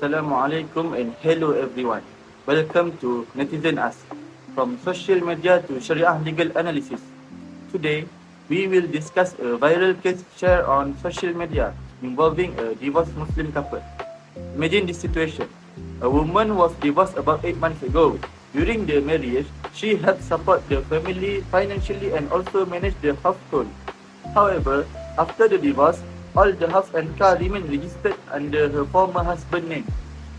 Assalamualaikum and hello everyone. Welcome to Netizen Us, from social media to Sharia legal analysis. Today, we will discuss a viral case shared on social media involving a divorced Muslim couple. Imagine this situation. A woman was divorced about 8 months ago. During the marriage, she helped support the family financially and also managed the household. However, after the divorce, all the house and car remain registered under her former husband's name.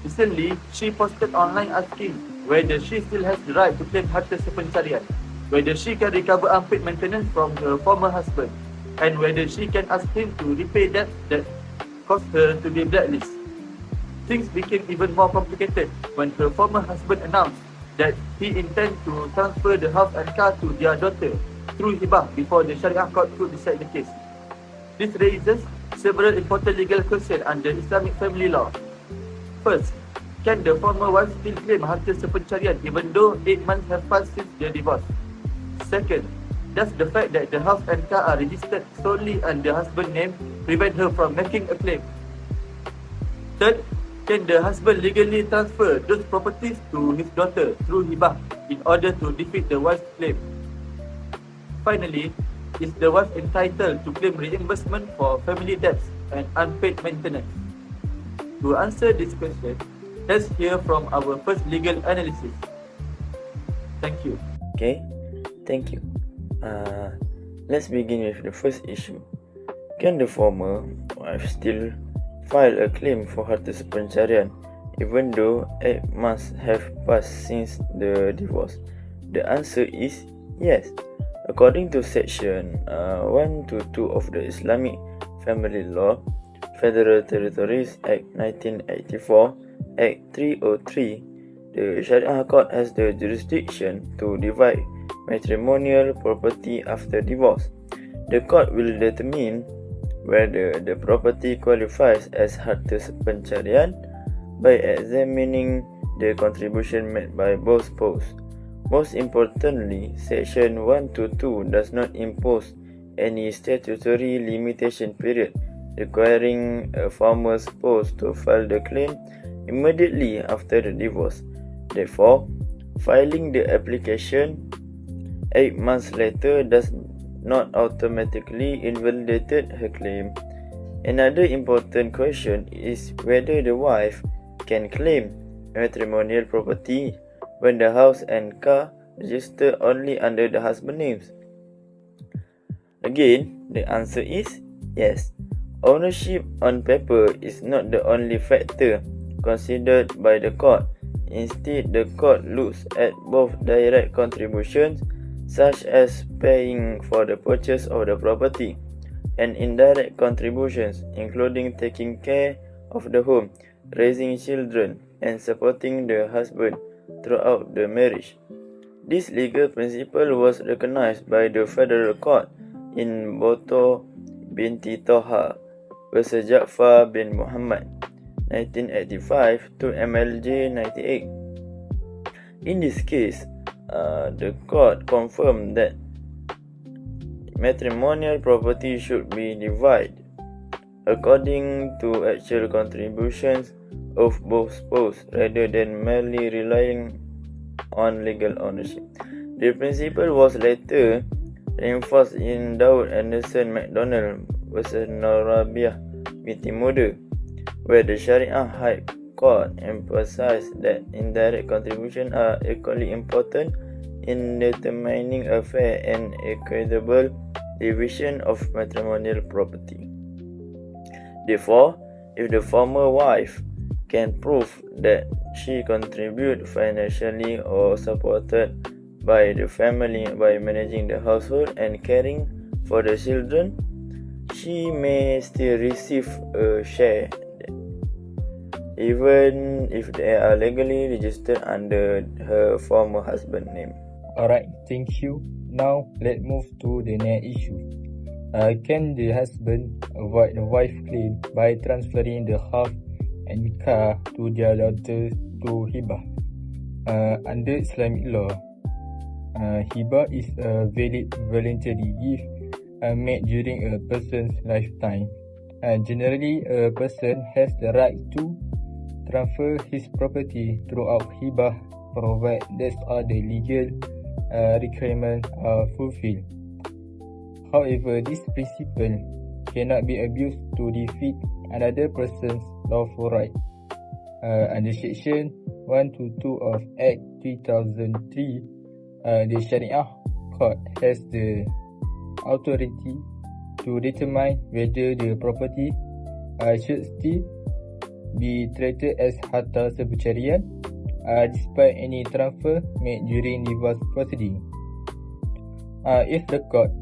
Recently, she posted online asking whether she still has the right to claim harta sepencarian, whether she can recover unpaid maintenance from her former husband, and whether she can ask him to repay debt that caused her to be blacklisted. Things became even more complicated when her former husband announced that he intends to transfer the house and car to their daughter through hibah before the Sharia court could decide the case. This raises several important legal questions under Islamic family law. First, can the former wife still claim harta sepencarian even though 8 months have passed since the divorce? Second, does the fact that the house and car are registered solely under husband's name prevent her from making a claim? Third, can the husband legally transfer those properties to his daughter through hibah in order to defeat the wife's claim? Finally, is the wife entitled to claim reimbursement for family debts and unpaid maintenance? To answer this question, let's hear from our first legal analysis. Thank you. Okay, thank you. Let's begin with the first issue. Can the former wife still file a claim for harta sepencarian even though 8 months have passed since the divorce? The answer is yes. According to Section 1 to 2 of the Islamic Family Law, Federal Territories Act 1984, Act 303, the Sharia Court has the jurisdiction to divide matrimonial property after divorce. The court will determine whether the property qualifies as harta sepencarian by examining the contribution made by both spouses. Most importantly, Section 122 does not impose any statutory limitation period requiring a former spouse to file the claim immediately after the divorce. Therefore, filing the application 8 months later does not automatically invalidate her claim. Another important question is whether the wife can claim matrimonial property when the house and car register only under the husband's names. Again, the answer is yes. Ownership on paper is not the only factor considered by the court. Instead, the court looks at both direct contributions, such as paying for the purchase of the property, and indirect contributions, including taking care of the home, raising children, and supporting the husband throughout the marriage. This legal principle was recognized by the Federal Court in Boto binti Toha vs. Ja'far bin Muhammad 1985 to MLJ 98. In this case, the court confirmed that matrimonial property should be divided according to actual contributions of both spouses rather than merely relying on legal ownership. The principle was later reinforced in Daud Anderson McDonald vs. Norabiah binti Muda, where the Sharia High Court emphasized that indirect contributions are equally important in determining a fair and equitable division of matrimonial property. Therefore, if the former wife can prove that she contributed financially or supported by the family by managing the household and caring for the children, she may still receive a share even if they are legally registered under her former husband's name. Alright, thank you. Now let's move to the next issue. Can the husband avoid the wife claim by transferring the house and car to their daughter to hibah? Under Islamic law, hibah is a valid voluntary gift made during a person's lifetime. Generally, a person has the right to transfer his property throughout hibah, provided that all the legal requirements are fulfilled. However, this principle cannot be abused to defeat another person's lawful right. Under Section 122 of Act 3003, the Sharia Court has the authority to determine whether the property should still be treated as harta sepencurian despite any transfer made during divorce proceeding. If the court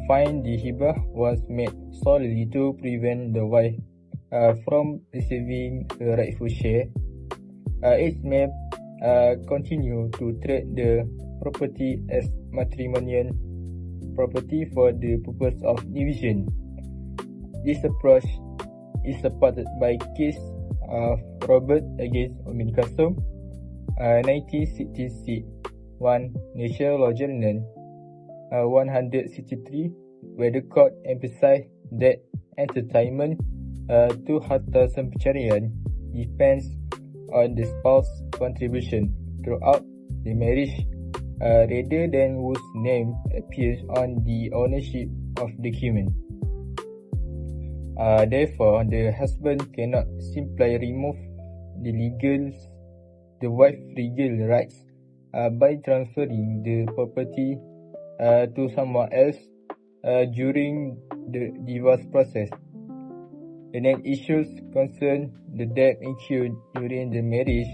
find the hibah was made solely to prevent the wife from receiving her rightful share, it may continue to treat the property as matrimonial property for the purpose of division. This approach is supported by case of Robert against Umin Kasum, 1966, 1 National Law Journal 163, where the court emphasized that entitlement to harta sepencurian depends on the spouse's contribution throughout the marriage rather than whose name appears on the ownership of the document. Therefore, the husband cannot simply remove the wife's legal rights by transferring the property to someone else during the divorce process. The next issues concern the debt incurred during the marriage.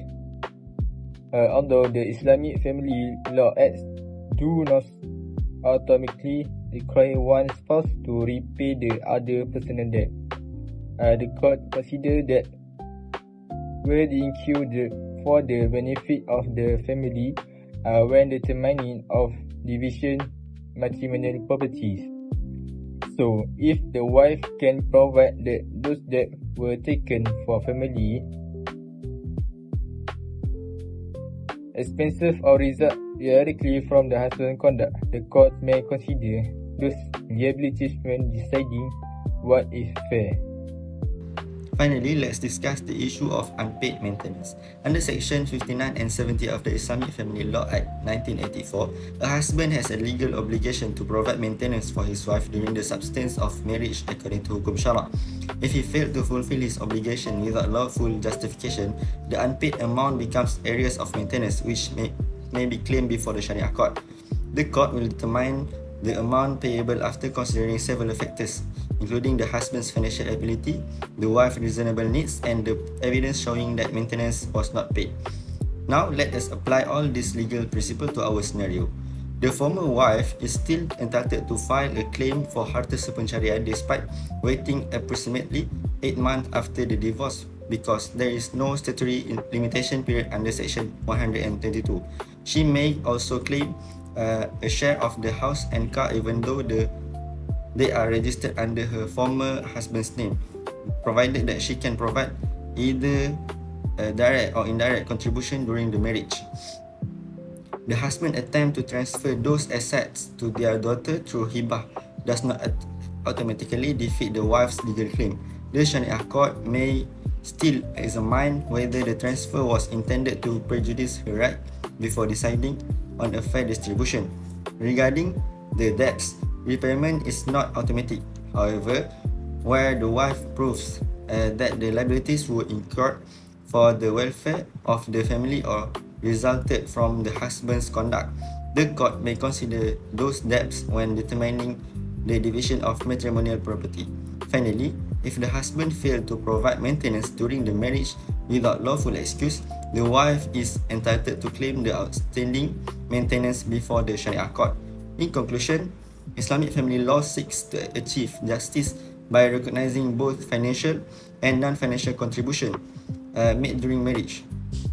Although the Islamic Family Law Acts do not automatically require one spouse to repay the other personal debt, the court consider that were incurred for the benefit of the family when determining of division matrimonial properties. So, if the wife can provide that those debts were taken for family expenses or result directly from the husband's conduct, the court may consider those liabilities when deciding what is fair. Finally, let's discuss the issue of unpaid maintenance. Under Section 59 and 70 of the Islamic Family Law Act 1984, a husband has a legal obligation to provide maintenance for his wife during the substance of marriage according to Hukum Sharia. If he failed to fulfill his obligation without lawful justification, the unpaid amount becomes arrears of maintenance which may be claimed before the Sharia court. The court will determine the amount payable after considering several factors, including the husband's financial ability, the wife's reasonable needs, and the evidence showing that maintenance was not paid. Now, let us apply all these legal principles to our scenario. The former wife is still entitled to file a claim for harta sepencurian despite waiting approximately 8 months after the divorce because there is no statutory limitation period under Section 122. She may also claim a share of the house and car even though they are registered under her former husband's name, provided that she can provide either a direct or indirect contribution during the marriage. The husband attempt to transfer those assets to their daughter through hibah does not automatically defeat the wife's legal claim. The Sharia court may still examine whether the transfer was intended to prejudice her right before deciding on a fair distribution. Regarding the debts, repayment is not automatic. However, where the wife proves that the liabilities were incurred for the welfare of the family or resulted from the husband's conduct, the court may consider those debts when determining the division of matrimonial property. Finally, if the husband failed to provide maintenance during the marriage without lawful excuse, the wife is entitled to claim the outstanding maintenance before the Sharia court. In conclusion, Islamic family law seeks to achieve justice by recognizing both financial and non-financial contribution made during marriage.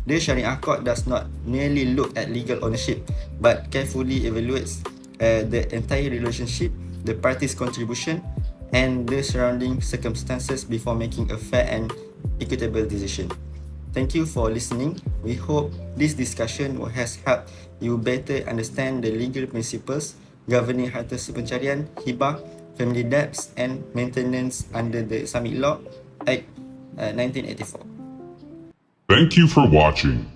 The Sharia court does not merely look at legal ownership, but carefully evaluates the entire relationship, the parties' contribution, and the surrounding circumstances before making a fair and equitable decision. Thank you for listening. We hope this discussion has helped you better understand the legal principles governing harta sepencurian, hibah, family debts, and maintenance under the Islamic Law Act 1984. Thank you for watching.